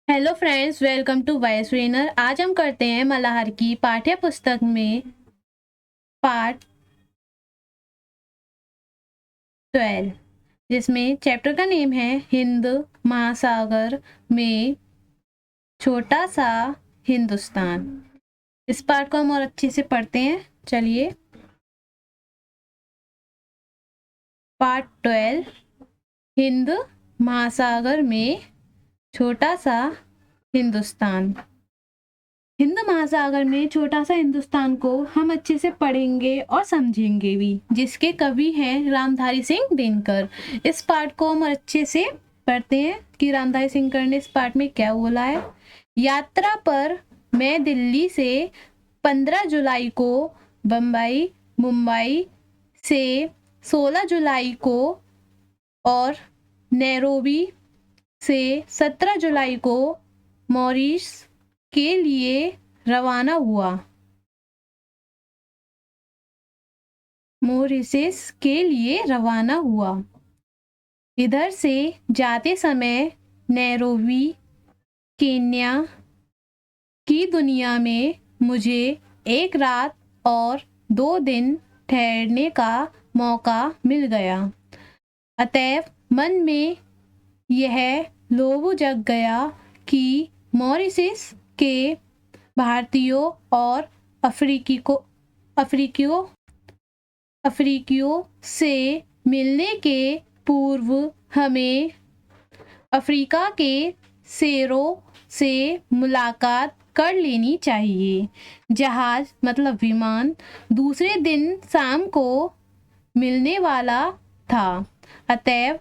Hello friends, welcome to voice trainer. आज हम करते हैं मल्हार की पाठ्य पुस्तक में पार्ट 12, जिसमें चैप्टर का नेम है हिंद महासागर में छोटा सा हिंदुस्तान। इस पार्ट को हम और अच्छे से पढ़ते हैं। चलिए, पार्ट 12, हिंद महासागर में छोटा सा हिंदुस्तान। हिंद महासागर में छोटा सा हिंदुस्तान को हम अच्छे से पढ़ेंगे और समझेंगे भी, जिसके कवि हैं रामधारी सिंह दिनकर। इस पार्ट को हम अच्छे से पढ़ते हैं कि रामधारी सिंह ने इस पार्ट में क्या बोला है। यात्रा पर मैं दिल्ली से 15 जुलाई को बम्बई, मुंबई से 16 जुलाई को और नैरोबी से 17 जुलाई को मॉरिशस के लिए रवाना हुआ। मॉरिशस के लिए रवाना हुआ। इधर से जाते समय नैरोबी, केन्या की दुनिया में मुझे एक रात और 2 दिन ठहरने का मौका मिल गया। अतएव मन में यह लोभ जग गया कि मॉरिशस के भारतीयों और अफ्रीकियों से मिलने के पूर्व हमें अफ्रीका के शेरों से मुलाकात कर लेनी चाहिए। जहाज मतलब विमान दूसरे दिन शाम को मिलने वाला था। अतएव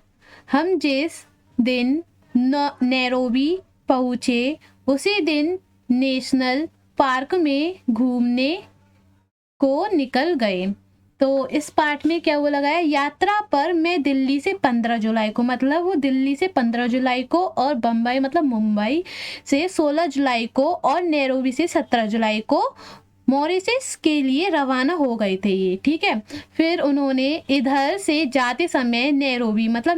हम जिस दिन नैरोबी पहुँचे उसी दिन नेशनल पार्क में घूमने को निकल गए। तो इस पार्ट में क्या बोला गया है, यात्रा पर मैं दिल्ली से 15 जुलाई को, मतलब वो दिल्ली से 15 जुलाई को और बम्बई मतलब मुंबई से 16 जुलाई को और नैरोबी से 17 जुलाई को मॉरिशस के लिए रवाना हो गए थे ये, ठीक है। फिर उन्होंने इधर से जाते समय नैरोबी मतलब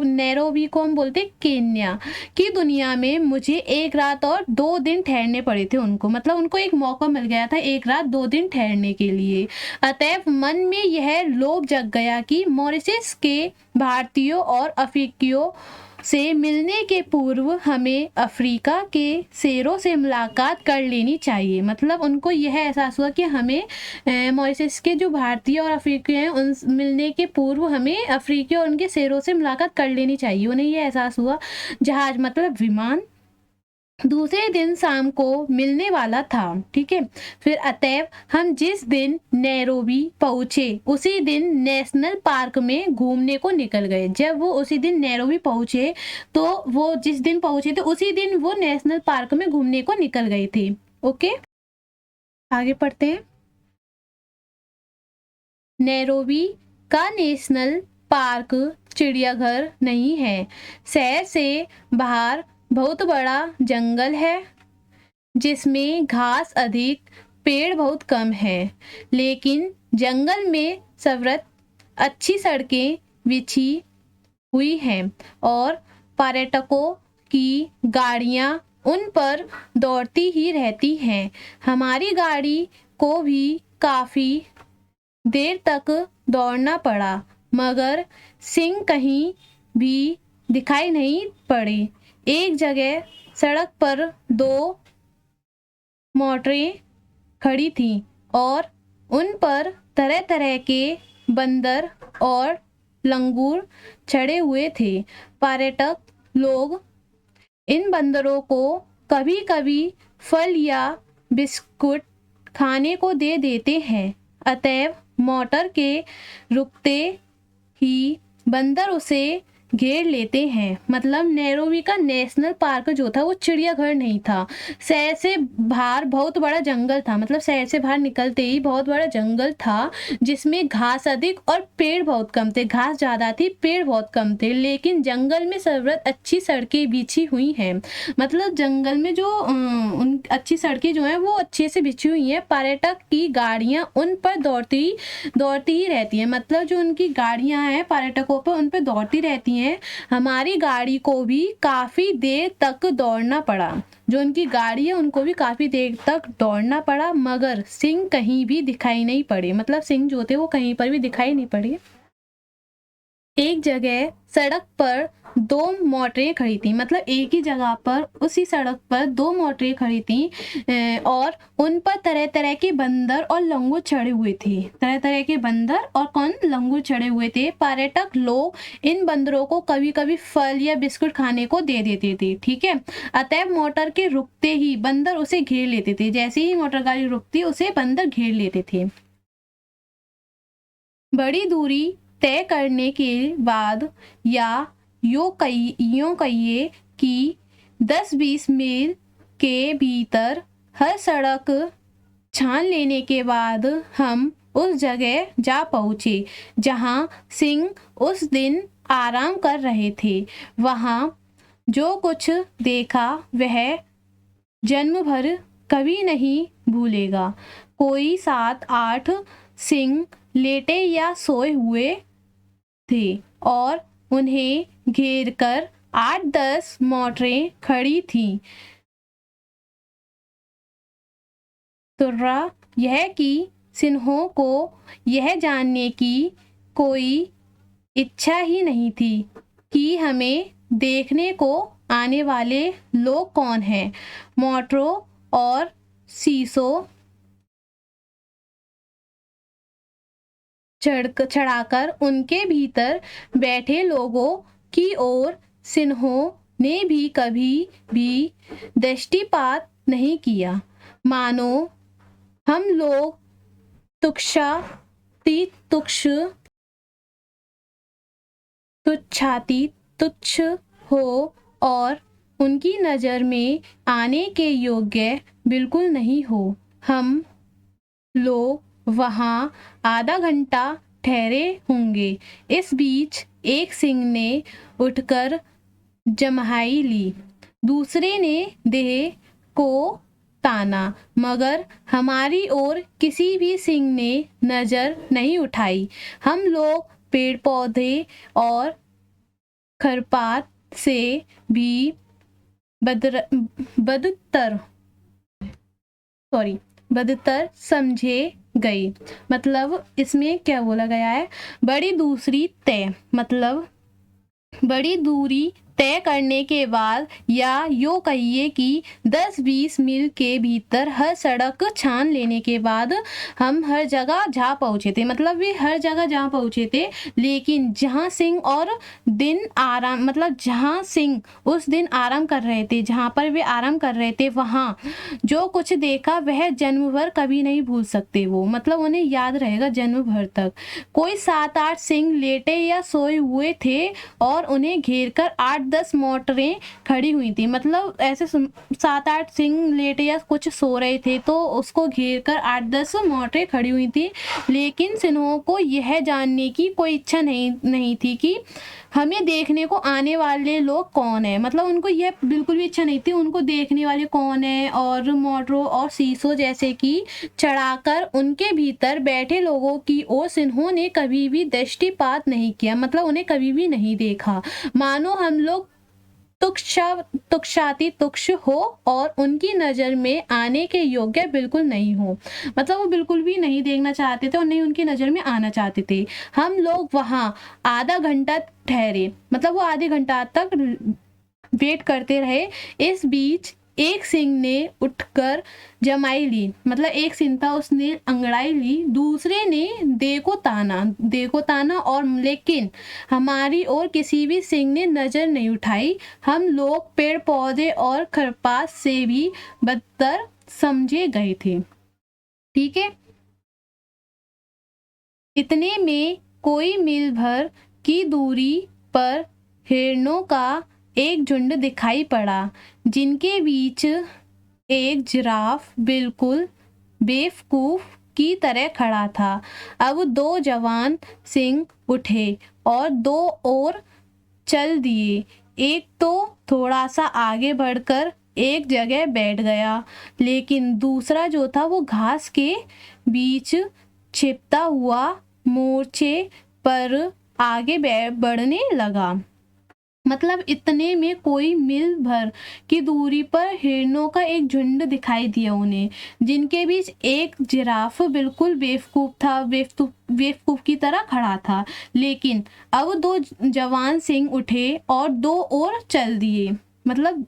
नैरोबी को हम बोलते केन्या की दुनिया में मुझे एक रात और 2 दिन ठहरने पड़े थे उनको, मतलब उनको एक मौका मिल गया था एक रात 2 दिन ठहरने के लिए। अतएव मन में यह लोभ जग गया कि मॉरिशस के भारतीयों और अफ्रीकियों से मिलने के पूर्व हमें अफ्रीका के शेरों से मुलाकात कर लेनी चाहिए। मतलब उनको यह एहसास हुआ कि हमें मॉरिशस के जो भारतीय और अफ्रीकी हैं उन मिलने के पूर्व हमें अफ्रीकी और उनके शेरों से मुलाकात कर लेनी चाहिए। उन्हें यह एहसास हुआ। जहाज मतलब विमान दूसरे दिन शाम को मिलने वाला था, ठीक है। फिर अतएव हम जिस दिन नैरोबी पहुँचे उसी दिन नेशनल पार्क में घूमने को निकल गए। जब वो उसी दिन नैरोबी पहुँचे तो वो जिस दिन पहुँचे थे उसी दिन वो नेशनल पार्क में घूमने को निकल गए थे। ओके, आगे पढ़ते हैं। नैरोबी का नेशनल पार्क चिड़ियाघर नहीं है। शहर से बाहर बहुत बड़ा जंगल है जिसमें घास अधिक, पेड़ बहुत कम है। लेकिन जंगल में सर्वत्र अच्छी सड़कें बिछी हुई हैं और पर्यटकों की गाड़ियां उन पर दौड़ती ही रहती हैं। हमारी गाड़ी को भी काफ़ी देर तक दौड़ना पड़ा, मगर सिंह कहीं भी दिखाई नहीं पड़े। एक जगह सड़क पर 2 मोटरें खड़ी थीं और उन पर तरह तरह के बंदर और लंगूर चढ़े हुए थे। पर्यटक लोग इन बंदरों को कभी कभी फल या बिस्कुट खाने को दे देते हैं। अतएव मोटर के रुकते ही बंदर उसे घेर लेते हैं। मतलब नैरोबी का नेशनल पार्क जो था वो चिड़ियाघर नहीं था। शहर से बाहर बहुत बड़ा जंगल था, मतलब शहर से बाहर निकलते ही बहुत बड़ा जंगल था जिसमें घास अधिक और पेड़ बहुत कम थे। घास ज़्यादा थी, पेड़ बहुत कम थे, लेकिन जंगल में सर्वत्र अच्छी सड़कें बिछी हुई हैं। मतलब जंगल में जो उन अच्छी सड़कें जो हैं वो अच्छे से बिछी हुई हैं। पर्यटक की गाड़ियाँ उन पर दौड़ती ही रहती हैं। मतलब जो उनकी गाड़ियाँ हैं पर्यटकों पर उन पर दौड़ती रहती हैं हैं, हमारी गाड़ी को भी काफ़ी देर तक दौड़ना पड़ा। जो उनकी गाड़ी है उनको भी काफ़ी देर तक दौड़ना पड़ा, मगर सिंह कहीं भी दिखाई नहीं पड़े। मतलब सिंह जो थे वो कहीं पर भी दिखाई नहीं पड़े। एक जगह सड़क पर दो मोटरें खड़ी थी, मतलब एक ही जगह पर उसी सड़क पर दो मोटरें खड़ी थी और उन पर तरह तरह के बंदर और लंगूर चढ़े हुए थे। तरह तरह के बंदर और लंगूर चढ़े हुए थे। पर्यटक लोग इन बंदरों को कभी कभी फल या बिस्कुट खाने को दे देते थे, ठीक है। अतएव मोटर के रुकते ही बंदर उसे घेर लेते थे। जैसे ही मोटर गाड़ी रुकती उसे बंदर घेर लेते थे। बड़ी दूरी तय करने के बाद या यूँ कहिए कि 10-20 मील के भीतर हर सड़क छान लेने के बाद हम उस जगह जा पहुँचे जहाँ सिंह उस दिन आराम कर रहे थे। वहाँ जो कुछ देखा वह जन्म भर कभी नहीं भूलेगा। कोई 7-8 सिंह लेटे या सोए हुए थे और उन्हें घेरकर 8-10 मोटरें खड़ी थीं। तुर्रा यह कि सिंहों को यह जानने की कोई इच्छा ही नहीं थी कि हमें देखने को आने वाले लोग कौन हैं। मोटरों और शीशों चढ़ाकर उनके भीतर बैठे लोगों की ओर सिंहों ने भी कभी भी दृष्टिपात नहीं किया, मानो हम लोग तुच्छ हो और उनकी नज़र में आने के योग्य बिल्कुल नहीं हो। हम लोग वहाँ आधा घंटा ठहरे होंगे। इस बीच एक सिंह ने उठकर जम्हाई ली, दूसरे ने देह को ताना, मगर हमारी ओर किसी भी सिंह ने नज़र नहीं उठाई। हम लोग पेड़ पौधे और खरपात से भी बदतर समझे गई। मतलब इसमें क्या बोला गया है, बड़ी दूरी तय करने के बाद या यूँ कहिए कि 10-20 मील के भीतर हर सड़क छान लेने के बाद हम हर जगह जा पहुँचे थे। मतलब वे हर जगह जा पहुँचे थे, लेकिन जहाँ सिंह जहाँ सिंह उस दिन आराम कर रहे थे, जहाँ पर वे आराम कर रहे थे, वहाँ जो कुछ देखा वह जन्म भर कभी नहीं भूल सकते वो। मतलब उन्हें याद रहेगा जन्म भर तक। कोई 7-8 सिंह लेटे या सोए हुए थे और उन्हें घेरकर 8-10 मोटरें खड़ी हुई थी। मतलब ऐसे 7-8 सिंह लेटे या कुछ सो रहे थे तो उसको घेरकर 8-10 मोटरें खड़ी हुई थी, लेकिन सिंहों को यह जानने की कोई इच्छा नहीं थी कि हमें देखने को आने वाले लोग कौन है। मतलब उनको यह बिल्कुल भी इच्छा नहीं थी उनको देखने वाले कौन है। और मोटरों और शीशों जैसे कि चढ़ाकर उनके भीतर बैठे लोगों की ओर सिंहों ने कभी भी दृष्टिपात नहीं किया। मतलब उन्हें कभी भी नहीं देखा, मानो हम लोग तुक्ष हो और उनकी नज़र में आने के योग्य बिल्कुल नहीं हो। मतलब वो बिल्कुल भी नहीं देखना चाहते थे और नहीं उनकी नज़र में आना चाहते थे। हम लोग वहाँ आधा घंटा ठहरे, मतलब वो आधे घंटा तक वेट करते रहे। इस बीच एक सिंह ने उठकर जमाई ली, मतलब एक सिंह था उसने अंगड़ाई ली, दूसरे ने दे को ताना और लेकिन हमारी ओर किसी भी सिंह ने नज़र नहीं उठाई। हम लोग पेड़ पौधे और खरपात से भी बदतर समझे गए थे, ठीक है। इतने में कोई मील भर की दूरी पर हिरणों का एक झुंड दिखाई पड़ा, जिनके बीच एक जिराफ बिल्कुल बेवकूफ की तरह खड़ा था। अब 2 जवान सिंह उठे और 2 और चल दिए। एक तो थोड़ा सा आगे बढ़कर एक जगह बैठ गया, लेकिन दूसरा जो था वो घास के बीच छिपता हुआ मोर्चे पर आगे बढ़ने लगा। मतलब इतने में कोई मील भर की दूरी पर हिरणों का एक झुंड दिखाई दिया उन्हें, जिनके बीच एक जिराफ बिल्कुल बेवकूफ की तरह खड़ा था। लेकिन अब दो जवान सिंह उठे और दो और चल दिए, मतलब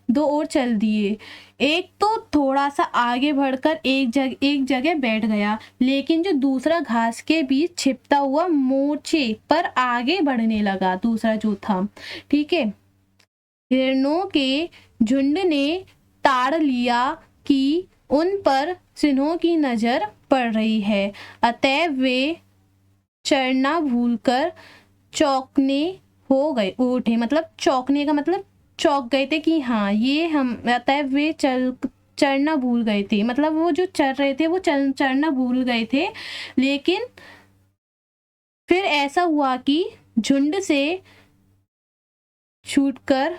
दो और चल दिए। एक तो थोड़ा सा आगे बढ़कर एक जगह बैठ गया, लेकिन जो दूसरा घास के बीच छिपता हुआ मोर्चे पर आगे बढ़ने लगा, दूसरा जो था। ठीक है, हिरणों के झुंड ने ताड़ लिया कि उन पर सिंहों की नजर पड़ रही है, अतः वे चढ़ना भूलकर चौंकने हो गए उठे। मतलब चौंकने का मतलब चौंक गए थे कि हाँ ये हम, अतः वे चढ़ना भूल गए थे। मतलब वो जो चढ़ रहे थे वो चढ़ना भूल गए थे। लेकिन फिर ऐसा हुआ कि झुंड से छूटकर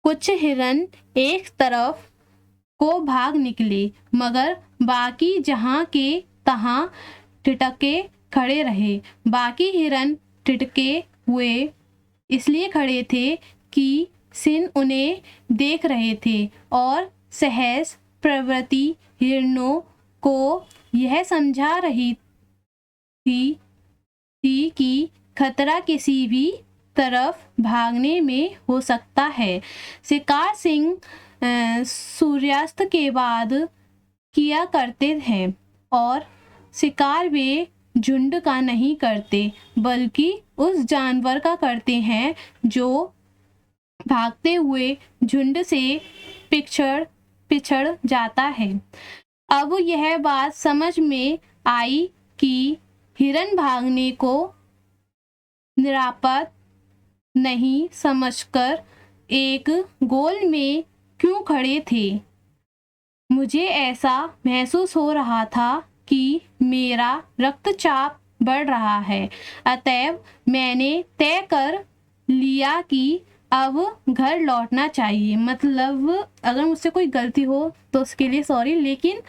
कुछ हिरन एक तरफ को भाग निकले, मगर बाकी जहां के तहां ठिठके खड़े रहे। बाकी हिरन ठिठके हुए इसलिए खड़े थे कि सिंह उन्हें देख रहे थे और सहज प्रवृत्ति हिरणों को यह समझा रही थी कि खतरा किसी भी तरफ भागने में हो सकता है। शिकार सिंह सूर्यास्त के बाद किया करते हैं और शिकार वे झुंड का नहीं करते, बल्कि उस जानवर का करते हैं जो भागते हुए झुंड से पिछड़ जाता है। अब यह बात समझ में आई कि हिरन भागने को निरापद नहीं समझकर एक गोल में क्यों खड़े थे। मुझे ऐसा महसूस हो रहा था कि मेरा रक्तचाप बढ़ रहा है, अतएव मैंने तय कर लिया कि अब घर लौटना चाहिए। मतलब अगर मुझसे कोई गलती हो तो उसके लिए सॉरी, लेकिन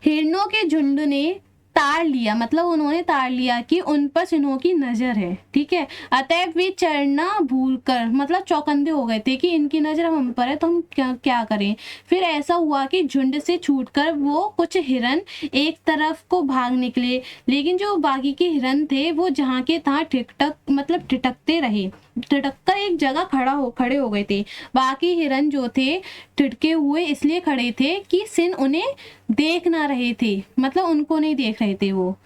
हिरणों के झुंड ने ताड़ लिया, मतलब उन्होंने ताड़ लिया कि उन पर सिंहों की नजर है। ठीक है, अतएव वे चढ़ना भूलकर मतलब चौकन्ने हो गए थे कि इनकी नजर हम पर है तो हम क्या करें। फिर ऐसा हुआ कि झुंड से छूटकर वो कुछ हिरन एक तरफ को भाग निकले, लेकिन जो बाकी के हिरन थे वो जहाँ के तहाँ ठिठकते रहे, ठिठक एक जगह खड़े हो गए थे। बाकी हिरन जो थे ठिठके हुए इसलिए खड़े थे कि सिंह उन्हें देख ना रहे थे, मतलब उनको नहीं देख रहे थे वो।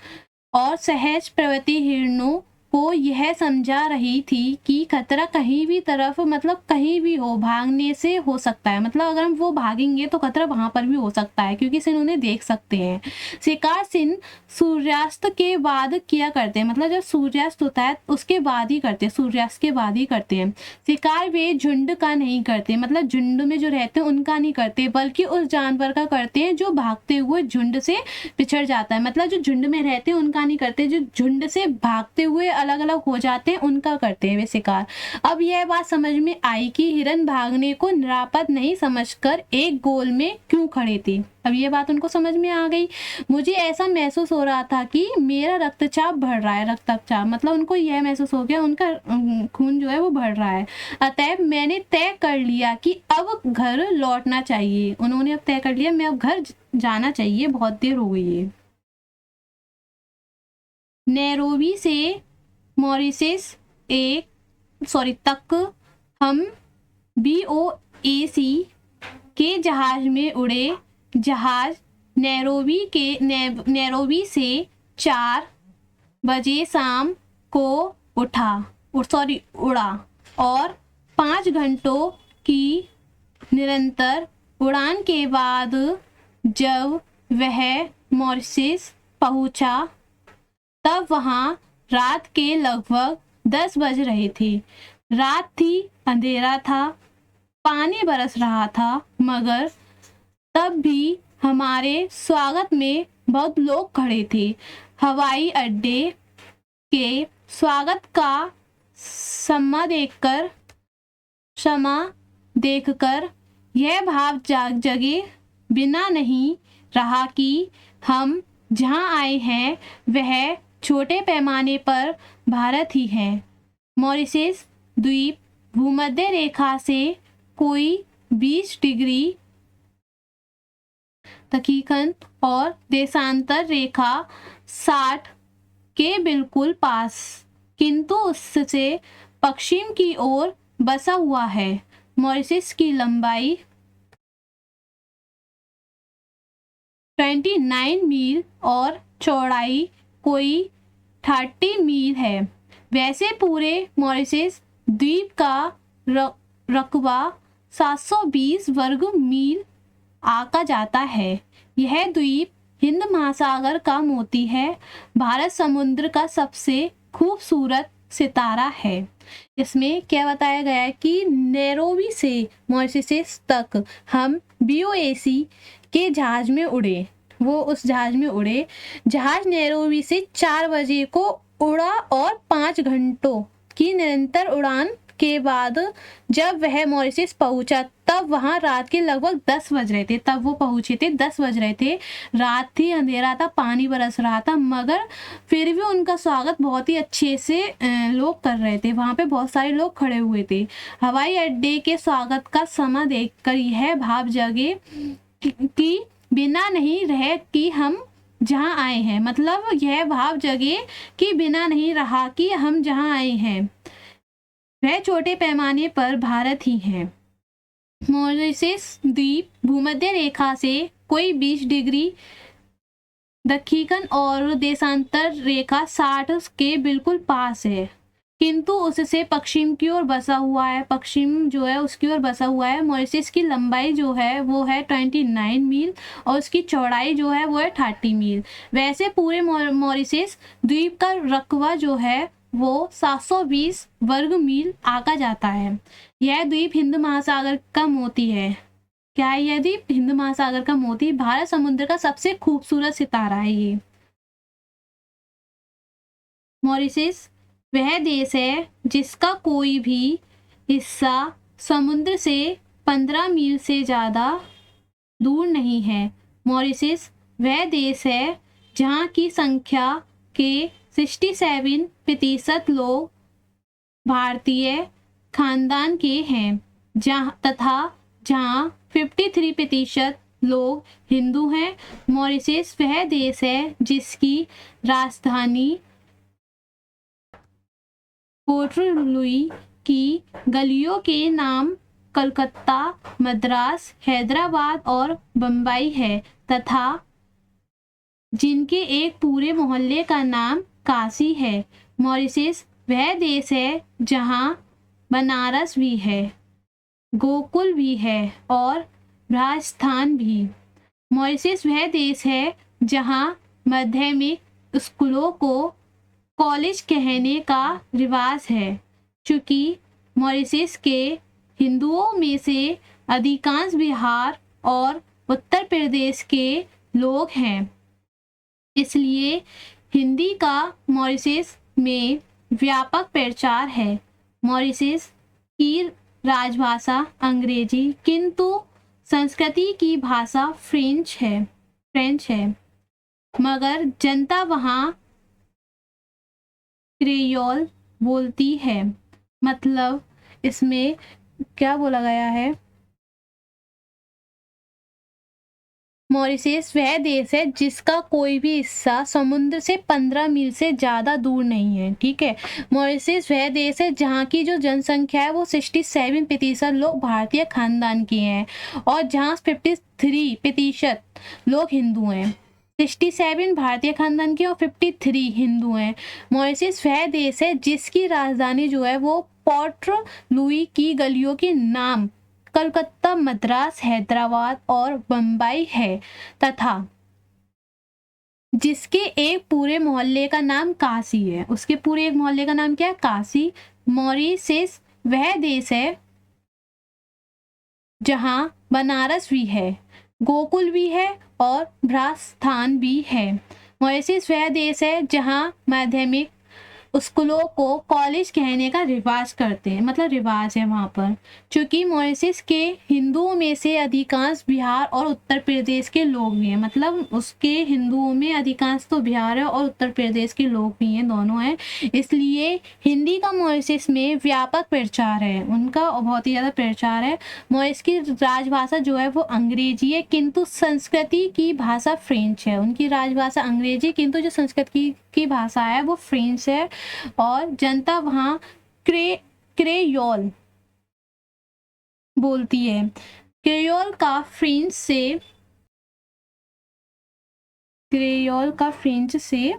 और सहज प्रवृत्ति हिरणों को यह समझा रही थी कि खतरा कहीं भी तरफ, मतलब कहीं भी हो, भागने से हो सकता है। मतलब अगर हम वो भागेंगे तो खतरा वहां पर भी हो सकता है, क्योंकि सिंह उन्हें देख सकते हैं। शिकार सिंह सूर्यास्त के बाद किया करते हैं, मतलब जब सूर्यास्त होता है उसके बाद ही करते हैं, सूर्यास्त के बाद ही करते हैं। शिकार वे झुंड का नहीं करते, मतलब झुंड में जो रहते हैं उनका नहीं करते, बल्कि उस जानवर का करते हैं जो भागते हुए झुंड से पिछड़ जाता है। मतलब जो झुंड में रहते हैं उनका नहीं करते, जो झुंड से भागते हुए अलग अलग हो जाते हैं उनका करते हैं वे शिकार। अब यह बात समझ में आई कि हिरन भागने को निरापद नहीं समझकर एक गोल में क्यों खड़े थे। अब ये बात उनको समझ में आ गई। मुझे ऐसा महसूस हो रहा था कि मेरा रक्तचाप बढ़ रहा है, रक्तचाप मतलब उनको यह महसूस हो गया उनका खून जो है वो बढ़ रहा है। अतएव मैंने तय कर लिया कि अब घर लौटना चाहिए। उन्होंने अब तय कर लिया मैं अब घर जाना चाहिए, बहुत देर हो गई है। नैरोबी से मॉरिशस तक हम BOAC के जहाज में उड़े। जहाज नैरोबी से 4 बजे शाम को उड़ा और 5 घंटों की निरंतर उड़ान के बाद जब वह मॉरिशस पहुंचा तब वहां रात के लगभग 10 बज रहे थे। रात थी, अंधेरा था, पानी बरस रहा था, मगर तब भी हमारे स्वागत में बहुत लोग खड़े थे। हवाई अड्डे के स्वागत का समा देखकर यह भाव जगे बिना नहीं रहा कि हम जहाँ आए हैं वह छोटे पैमाने पर भारत ही है। मॉरिशस द्वीप भूमध्य रेखा से कोई 20 डिग्री दक्षिण और देशांतर रेखा 60 के बिल्कुल पास, किंतु उससे पश्चिम की ओर बसा हुआ है। मॉरिशस की लंबाई 29 मील और चौड़ाई कोई 30 मील है। वैसे पूरे मॉरिशस द्वीप का रकबा 720 वर्ग मील आका जाता है। यह द्वीप हिंद महासागर का मोती है। भारत समुद्र का सबसे खूबसूरत सितारा है। इसमें क्या बताया गया है कि नैरोबी से मॉरिशस तक हम BOAC के जहाज में उड़े, वो उस जहाज में उड़े। जहाज नैरोबी से 4 बजे को उड़ा और 5 घंटों की निरंतर उड़ान के बाद जब वह मॉरिशस पहुंचा तब वहां रात के लगभग 10 बज रहे थे। तब वो पहुंचे थे 10 बज रहे थे, रात थी, अंधेरा था, पानी बरस रहा था, मगर फिर भी उनका स्वागत बहुत ही अच्छे से लोग कर रहे थे। वहां पे बहुत सारे लोग खड़े हुए थे। हवाई अड्डे के स्वागत का समय देखकर यह भाव जगे कि बिना नहीं रहे कि हम जहाँ आए हैं, मतलब यह भाव जगे कि बिना नहीं रहा कि हम जहाँ आए हैं वह छोटे पैमाने पर भारत ही है। मॉरिशस द्वीप भूमध्य रेखा से कोई 20 डिग्री दक्षिण और देशांतर रेखा 60 के बिल्कुल पास है, किंतु उससे पश्चिम की ओर बसा हुआ है। पश्चिम जो है उसकी ओर बसा हुआ है। मॉरिशस की लंबाई जो है वो है 29 मील और उसकी चौड़ाई जो है वो है 30 मील। वैसे पूरे मॉरिशस द्वीप का रकबा जो है वो 720 वर्ग मील आका जाता है। यह द्वीप हिंद महासागर का मोती है। क्या है यह द्वीप? हिंद महासागर का मोती। भारत समुद्र का सबसे खूबसूरत सितारा है ये। मॉरिशस वह देश है जिसका कोई भी हिस्सा समुद्र से 15 मील से ज़्यादा दूर नहीं है। मॉरिशस वह देश है जहाँ की संख्या के 67% लोग भारतीय खानदान के हैं, जहाँ 53% लोग हिंदू हैं। मॉरिशस वह देश है जिसकी राजधानी पोर्ट लुई की गलियों के नाम कलकत्ता, मद्रास, हैदराबाद और बम्बई है तथा जिनके एक पूरे मोहल्ले का नाम काशी है। मॉरिशस वह देश है जहाँ बनारस भी है, गोकुल भी है और राजस्थान भी। मॉरिशस वह देश है जहाँ माध्यमिक स्कूलों को कॉलेज कहने का रिवाज है। चूँकि मॉरिशस के हिंदुओं में से अधिकांश बिहार और उत्तर प्रदेश के लोग हैं, इसलिए हिंदी का मॉरिशस में व्यापक प्रचार है। मॉरिशस की राजभाषा अंग्रेजी, किंतु संस्कृति की भाषा फ्रेंच है, मगर जनता वहाँ क्रेयोल बोलती है। मतलब इसमें क्या बोला गया है? मॉरिशस वह देश है जिसका कोई भी हिस्सा समुद्र से 15 मील से ज़्यादा दूर नहीं है। ठीक है। मॉरिशस वह देश है जहाँ की जो जनसंख्या है वो 67% लोग भारतीय खानदान के हैं और जहाँ 53% लोग हिंदू हैं। 67 भारतीय खानदान के और 53 हिंदू हैं। मॉरिशस वह देश है जिसकी राजधानी जो है वो पोर्ट लुई की गलियों के नाम कलकत्ता, मद्रास, हैदराबाद और बम्बई है तथा जिसके एक पूरे मोहल्ले का नाम काशी है। उसके पूरे एक मोहल्ले का नाम क्या है? काशी। मॉरिशस वह देश है जहाँ बनारस भी है, गोकुल भी है और राजस्थान भी है। मॉरिशस वह देश है जहाँ माध्यमिक स्कूलों को कॉलेज कहने का रिवाज करते हैं, मतलब रिवाज है वहाँ पर। क्योंकि मॉरिशस के हिंदुओं में से अधिकांश बिहार और उत्तर प्रदेश के लोग भी हैं, मतलब उसके हिंदुओं में अधिकांश तो बिहार है और उत्तर प्रदेश के लोग भी हैं, दोनों हैं। इसलिए हिंदी का मॉरिशस में व्यापक प्रचार है, उनका बहुत ही ज़्यादा प्रचार है। मॉरिशस की राजभाषा जो है वो अंग्रेजी है, किंतु संस्कृति की भाषा फ्रेंच है। उनकी राजभाषा अंग्रेजी, किंतु जो संस्कृत की भाषा है वो फ्रेंच है। और जनता वहाँ क्रेयोल बोलती है। क्रेयोल का फ्रेंच से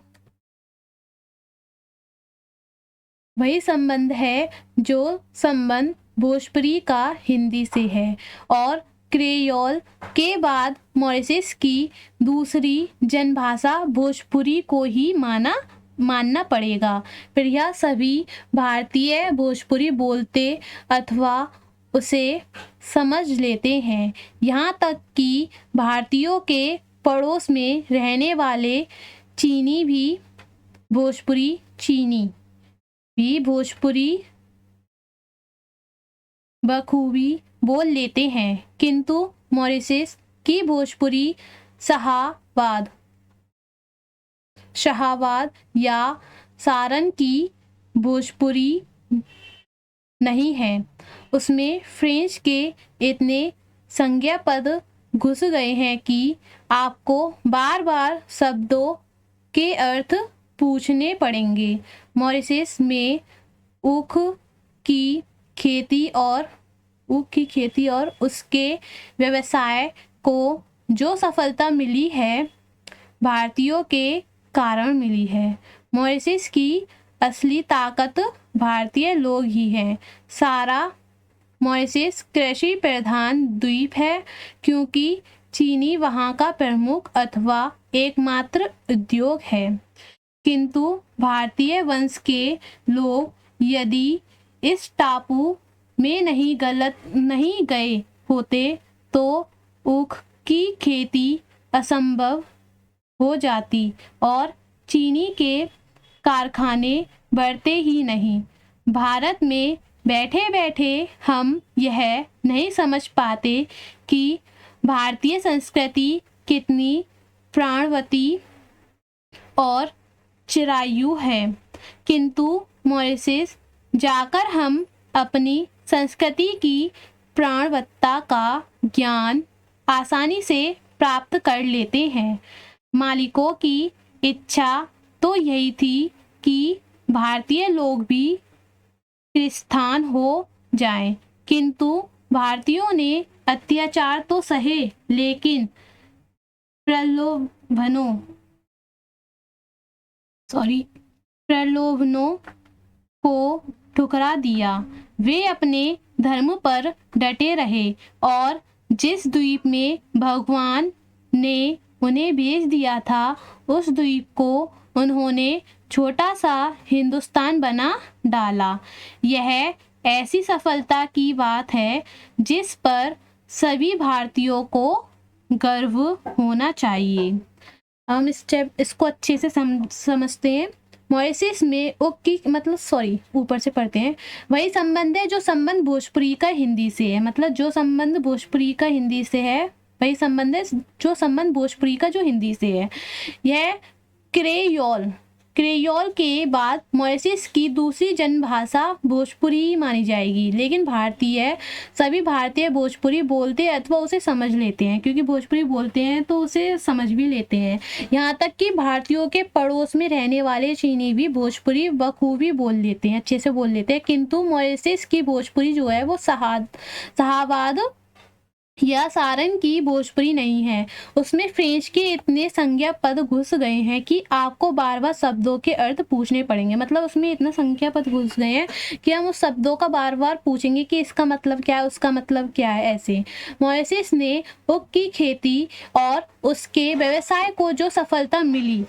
वही संबंध है जो संबंध भोजपुरी का हिंदी से है। और क्रेयोल के बाद मॉरिशस की दूसरी जनभाषा भोजपुरी को ही मानना पड़ेगा। फिर यह सभी भारतीय भोजपुरी बोलते अथवा उसे समझ लेते हैं। यहाँ तक कि भारतीयों के पड़ोस में रहने वाले चीनी भी भोजपुरी बखूबी बोल लेते हैं। किंतु मॉरिशस की भोजपुरी शाहवाद या सारन की भोजपुरी नहीं है। उसमें फ्रेंच के इतने संज्ञा पद घुस गए हैं कि आपको बार बार शब्दों के अर्थ पूछने पड़ेंगे। मॉरिशस में ऊख की खेती और उसके व्यवसाय को जो सफलता मिली है, भारतीयों के कारण मिली है। मॉरिशस की असली ताकत भारतीय लोग ही हैं। सारा मॉरिशस कृषि प्रधान द्वीप है, क्योंकि चीनी वहाँ का प्रमुख अथवा एकमात्र उद्योग है। किंतु भारतीय वंश के लोग यदि इस टापू में नहीं गए होते तो ऊख की खेती असंभव हो जाती और चीनी के कारखाने बढ़ते ही नहीं। भारत में बैठे बैठे हम यह नहीं समझ पाते कि भारतीय संस्कृति कितनी प्राणवती और चिरायु है, किंतु मॉरिशस जाकर हम अपनी संस्कृति की प्राणवत्ता का ज्ञान आसानी से प्राप्त कर लेते हैं। मालिकों की इच्छा तो यही थी कि भारतीय लोग भी क्रिस्तान हो जाएं, किंतु भारतीयों ने अत्याचार तो सहे, लेकिन प्रलोभनों को ठुकरा दिया। वे अपने धर्म पर डटे रहे और जिस द्वीप में भगवान ने उन्हें भेज दिया था, उस द्वीप को उन्होंने छोटा सा हिंदुस्तान बना डाला। यह ऐसी सफलता की बात है जिस पर सभी भारतीयों को गर्व होना चाहिए। हम इसको अच्छे से समझते हैं। मॉरिशस में ऊपर से पढ़ते हैं। वही संबंध है जो संबंध भोजपुरी का हिंदी से है, मतलब जो संबंध भोजपुरी का हिंदी से है वही संबंध है जो संबंध भोजपुरी का जो हिंदी से है। यह क्रेयोल के बाद मॉरिशस की दूसरी जनभाषा भोजपुरी ही मानी जाएगी। लेकिन सभी भारतीय भोजपुरी बोलते अथवा उसे समझ लेते हैं, क्योंकि भोजपुरी बोलते हैं तो उसे समझ भी लेते हैं। यहाँ तक कि भारतीयों के पड़ोस में रहने वाले चीनी भी भोजपुरी बखूबी बोल लेते हैं, अच्छे से बोल लेते हैं। किंतु मॉरिशस की भोजपुरी जो है वो शाहवाद या सारन की भोजपुरी नहीं है। उसमें फ्रेंच के इतने संज्ञा पद घुस गए हैं कि आपको बार बार शब्दों के अर्थ पूछने पड़ेंगे। मतलब उसमें इतना संज्ञा पद घुस गए हैं कि हम उस शब्दों का बार बार पूछेंगे कि इसका मतलब क्या है, उसका मतलब क्या है। ऐसे मॉरिशस ने ऊख की खेती और उसके व्यवसाय को जो सफलता मिली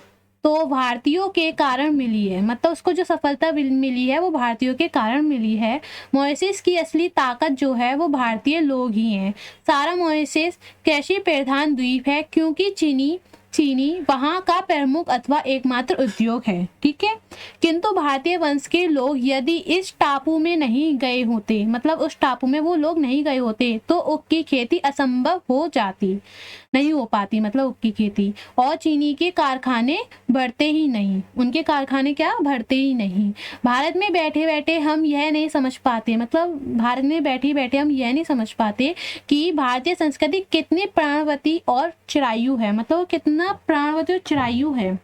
तो भारतीयों के कारण मिली है, मतलब उसको जो सफलता मिली है वो भारतीयों के कारण मिली है। मॉरिशस की असली ताकत जो है वो भारतीय लोग ही हैं। सारा मॉरिशस कृषि प्रधान द्वीप है, क्योंकि चीनी चीनी वहाँ का प्रमुख अथवा एकमात्र उद्योग है। ठीक है, किंतु भारतीय वंश के लोग यदि इस टापू में नहीं गए होते, मतलब उस टापू में वो लोग नहीं गए होते, तो ऊख की खेती असंभव हो जाती, नहीं हो पाती, मतलब ऊख की खेती, और चीनी के कारखाने बढ़ते ही नहीं, उनके कारखाने क्या बढ़ते ही नहीं। भारत में बैठे बैठे हम यह नहीं समझ पाते, मतलब भारत में बैठे बैठे हम यह नहीं समझ पाते कि भारतीय संस्कृति कितनी प्राणवती और चिरायु है, मतलब वो कितना प्राणवती और चिरायु है।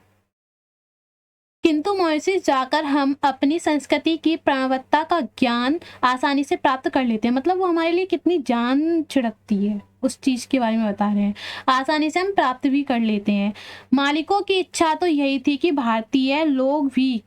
किंतु मॉरिशस जाकर हम अपनी संस्कृति की प्राणवत्ता का ज्ञान आसानी से प्राप्त कर लेते हैं, मतलब वो हमारे लिए कितनी जान छिड़कती है, उस चीज़ के बारे में बता रहे हैं। आसानी से हम प्राप्त भी कर लेते हैं। मालिकों की इच्छा तो यही थी कि भारतीय लोग भी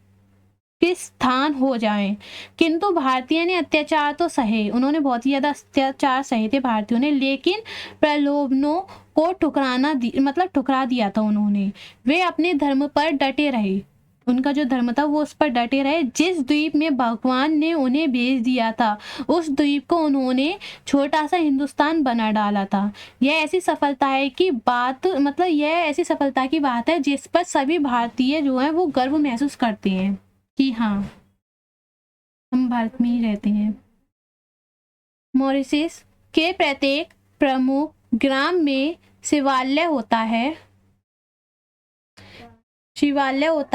किस स्थान हो जाएं, किंतु भारतीय ने अत्याचार तो सहे, उन्होंने बहुत ही ज़्यादा अत्याचार सहे थे भारतीयों ने, लेकिन प्रलोभनों को ठुकरा दिया था उन्होंने। वे अपने धर्म पर डटे रहे, उनका जो धर्म था वो उस पर डटे रहे। जिस द्वीप में भगवान ने उन्हें भेज दिया था, उस द्वीप को उन्होंने छोटा सा हिंदुस्तान बना डाला था। यह ऐसी सफलता है कि बात, मतलब यह ऐसी सफलता की बात है जिस पर सभी भारतीय जो हैं वो गर्व महसूस करते हैं कि हाँ, हम भारत में ही रहते हैं। मॉरिशस के प्रत्येक प्रमुख ग्राम में शिवालय होता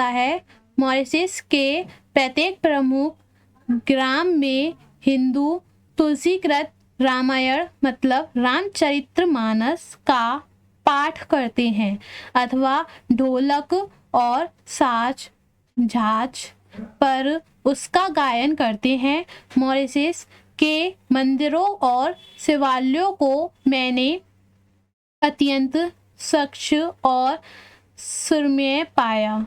है, मॉरिशस के प्रत्येक प्रमुख ग्राम में हिंदू तुलसीकृत रामायण, मतलब रामचरितमानस का पाठ करते हैं, अथवा ढोलक और साज झाज पर उसका गायन करते हैं। मॉरिशस के मंदिरों और शिवालयों को मैंने अत्यंत स्वच्छ और सुरम्य पाया।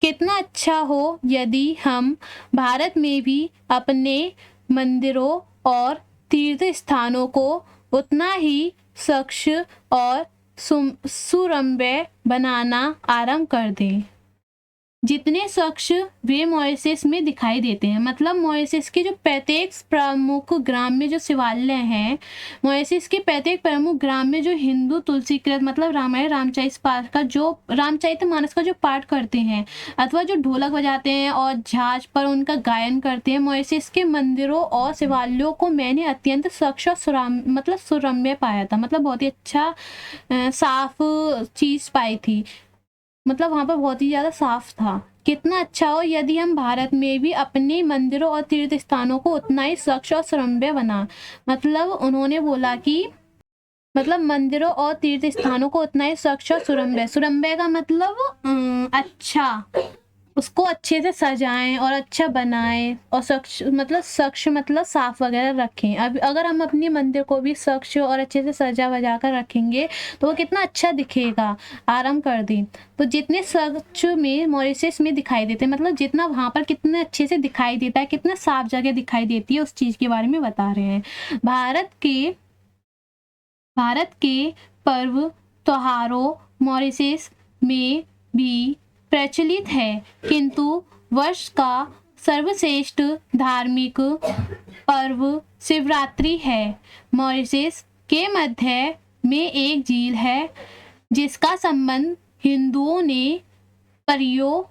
कितना अच्छा हो यदि हम भारत में भी अपने मंदिरों और तीर्थ स्थानों को उतना ही स्वच्छ और सुरम्य बनाना आरंभ कर दें जितने स्वच्छ वे मॉरिशस में दिखाई देते हैं। मतलब मॉरिशस के जो प्रत्येक प्रमुख ग्राम में जो शिवालय हैं, मॉरिशस के प्रत्येक प्रमुख ग्राम में जो हिंदू तुलसीकृत, मतलब रामायण रामचरितमानस का जो पाठ करते हैं, अथवा जो ढोलक बजाते हैं और झाज पर उनका गायन करते हैं, मॉरिशस के मंदिरों और शिवालयों को मैंने अत्यंत स्वच्छ और सुरम्य पाया था, मतलब बहुत ही अच्छा साफ चीज़ पाई थी, मतलब वहाँ पर बहुत ही ज़्यादा साफ था। कितना अच्छा हो यदि हम भारत में भी अपने मंदिरों और तीर्थ स्थानों को उतना ही स्वच्छ और सुरम्य बना, मतलब उन्होंने बोला कि मतलब मंदिरों और तीर्थ स्थानों को उतना ही स्वच्छ और सुरम्य का मतलब अच्छा, उसको अच्छे से सजाएं और अच्छा बनाएं, और स्वच्छ मतलब साफ वगैरह रखें। अब अगर हम अपने मंदिर को भी स्वच्छ और अच्छे से सजा वजा कर रखेंगे तो वो कितना अच्छा दिखेगा। आरंभ कर दें तो जितने स्वच्छ में मॉरिशस में दिखाई देते, मतलब जितना वहाँ पर कितने अच्छे से दिखाई देता है, कितना साफ जगह दिखाई देती है, उस चीज़ के बारे में बता रहे हैं। भारत के पर्व त्योहारों मॉरिशस में भी प्रचलित है, किंतु वर्ष का सर्वश्रेष्ठ धार्मिक पर्व शिवरात्रि है। मॉरिशस के मध्य में एक झील है जिसका संबंध हिंदुओं ने परियों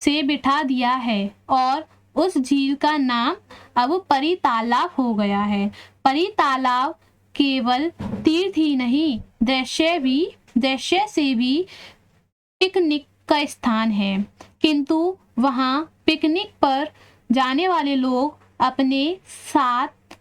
से बिठा दिया है, और उस झील का नाम अब परी तालाब हो गया है। परी तालाब केवल तीर्थ ही नहीं, दृश्य से भी पिकनिक का स्थान है, किंतु वहाँ पिकनिक पर जाने वाले लोग अपने साथ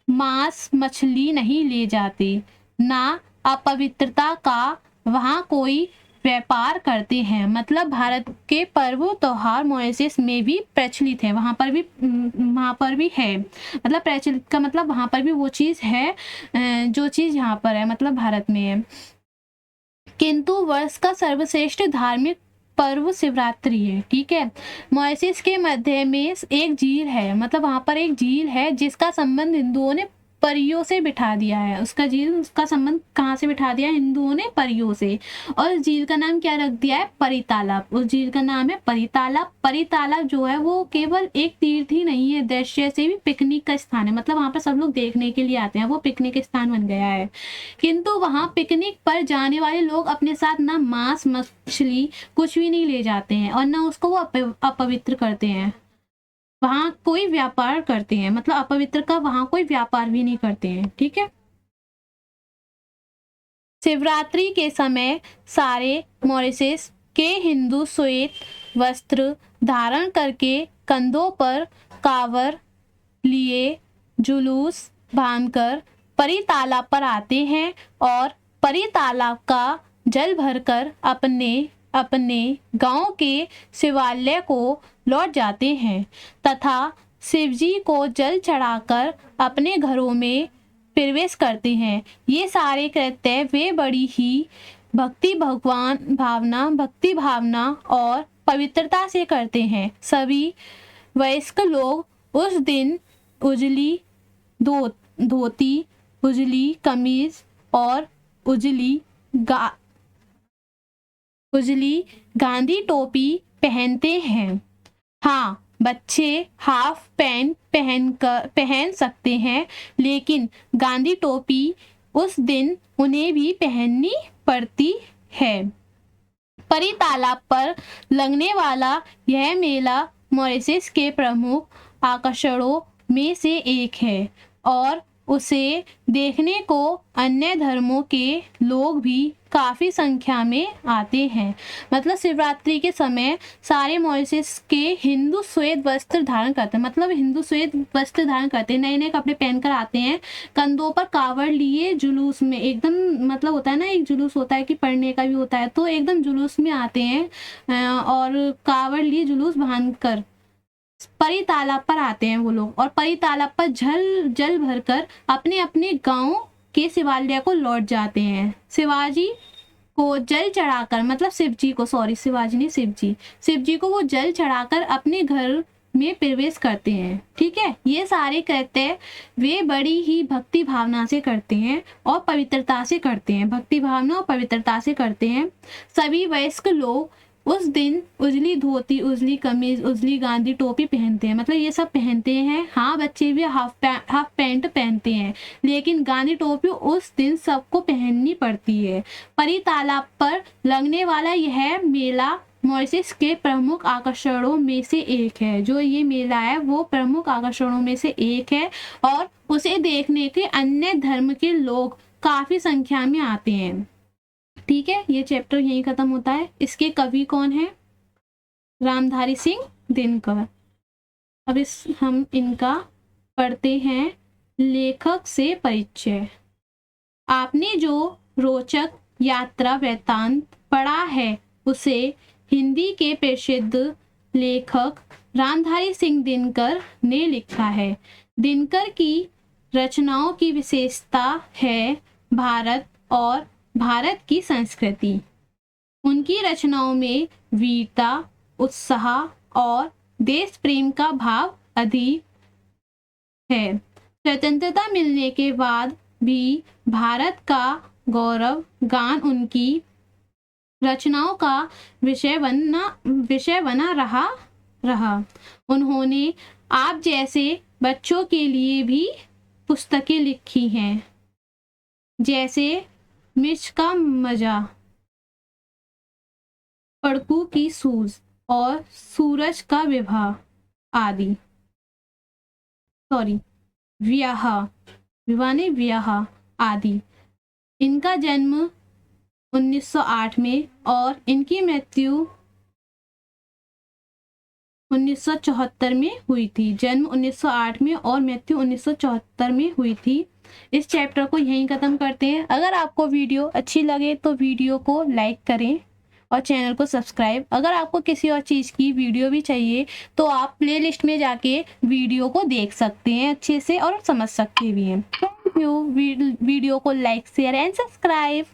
मांस मछली नहीं ले जाते, ना अपवित्रता का वहाँ कोई व्यापार करते हैं। मतलब भारत के पर्व त्योहार मॉरिशस में भी प्रचलित है, वहाँ पर भी है, मतलब प्रचलित का मतलब वहाँ पर भी वो चीज़ है जो चीज़ यहाँ पर है, मतलब भारत में है। किंतु वर्ष का सर्वश्रेष्ठ धार्मिक पर्व शिवरात्रि है। ठीक है, मॉरिशस के मध्य में एक झील है, मतलब वहाँ पर एक झील है जिसका संबंध हिंदुओं ने परियों से बिठा दिया है। उसका संबंध कहाँ से बिठा दिया हिंदुओं ने? परियों से। और उस झील का नाम क्या रख दिया है? परितालाब। उस झील का नाम है परितालाब। परितालाब जो है वो केवल एक तीर्थ ही नहीं है, दृश्य से भी पिकनिक का स्थान है। मतलब वहां पर सब लोग देखने के लिए आते हैं, वो पिकनिक स्थान बन गया है। किंतु वहां पिकनिक पर जाने वाले लोग अपने साथ ना मांस मछली कुछ भी नहीं ले जाते हैं और ना उसको वो अपवित्र करते हैं। वहां कोई व्यापार करते हैं, मतलब अपवित्र का वहां कोई व्यापार भी नहीं करते हैं। ठीक है। शिवरात्रि के समय सारे मॉरिशस के हिंदू श्वेत वस्त्र धारण करके कंधों पर कांवर लिए जुलूस बांधकर परी तालाब पर आते हैं और परी तालाब का जल भरकर अपने अपने गांव के शिवालय को लौट जाते हैं तथा शिवजी को जल चढ़ाकर अपने घरों में प्रवेश करते हैं। ये सारे कृत्य वे बड़ी ही भक्ति भावना और पवित्रता से करते हैं। सभी वयस्क लोग उस दिन उजली धोती, उजली कमीज और उजली गांधी टोपी पहनते हैं। हाँ, बच्चे हाफ पैंट पहन सकते हैं, लेकिन गांधी टोपी उस दिन उन्हें भी पहननी पड़ती है। परी तालाब पर लगने वाला यह मेला मॉरिशस के प्रमुख आकर्षणों में से एक है और उसे देखने को अन्य धर्मों के लोग भी काफ़ी संख्या में आते हैं। मतलब शिवरात्रि के समय सारे मॉरिशस के हिंदू श्वेत वस्त्र धारण करते हैं, मतलब हिंदू श्वेत वस्त्र धारण करते हैं, नए नए कपड़े पहनकर आते हैं, कंधों पर कावड़ लिए जुलूस में एकदम, मतलब होता है ना एक जुलूस होता है कि पढ़ने का भी होता है, तो एकदम जुलूस में आते हैं और कावड़ लिए जुलूस बांधकर परी तालाब पर आते हैं वो लोग और परी तालाब पर जल भरकर अपने अपने गांव के शिवालय को लौट जाते हैं। शिवाजी को जल चढ़ाकर, मतलब शिवजी को वो जल चढ़ाकर अपने घर में प्रवेश करते हैं। ठीक है। ये सारे कृत्य वे बड़ी ही भक्ति भावना से करते हैं और पवित्रता से करते हैं। भक्ति भावना और पवित्रता से करते हैं। सभी वयस्क लोग उस दिन उजली धोती, उजली कमीज, उजली गांधी टोपी पहनते हैं, मतलब ये सब पहनते हैं। हाँ, बच्चे भी हाफ पैंट पहनते हैं, लेकिन गांधी टोपी उस दिन सबको पहननी पड़ती है। परी तालाब पर लगने वाला यह मेला मॉरिशस के प्रमुख आकर्षणों में से एक है। जो ये मेला है वो प्रमुख आकर्षणों में से एक है और उसे देखने के अन्य धर्म के लोग काफी संख्या में आते हैं। ठीक है। ये चैप्टर यहीं खत्म होता है। इसके कवि कौन है? रामधारी सिंह दिनकर। अब हम इनका पढ़ते हैं लेखक से परिचय। आपने जो रोचक यात्रा वृत्तांत पढ़ा है उसे हिंदी के प्रसिद्ध लेखक रामधारी सिंह दिनकर ने लिखा है। दिनकर की रचनाओं की विशेषता है भारत और भारत की संस्कृति। उनकी रचनाओं में वीरता, उत्साह और देश प्रेम का भाव अधिक है। स्वतंत्रता मिलने के बाद भी भारत का गौरव गान उनकी रचनाओं का विषय बना रहा। उन्होंने आप जैसे बच्चों के लिए भी पुस्तकें लिखी हैं, जैसे मिर्च का मजा, पड़कू की सूझ और सूरज का विवाह आदि। विवाह आदि। इनका जन्म 1908 में और इनकी मृत्यु 1974 में हुई थी। जन्म 1908 में और मृत्यु 1974 में हुई थी। इस चैप्टर को यहीं ख़त्म करते हैं। अगर आपको वीडियो अच्छी लगे तो वीडियो को लाइक करें और चैनल को सब्सक्राइब। अगर आपको किसी और चीज़ की वीडियो भी चाहिए तो आप प्लेलिस्ट में जाके वीडियो को देख सकते हैं अच्छे से और समझ सकते भी हैं। Thank you. वीडियो को लाइक, शेयर एंड सब्सक्राइब।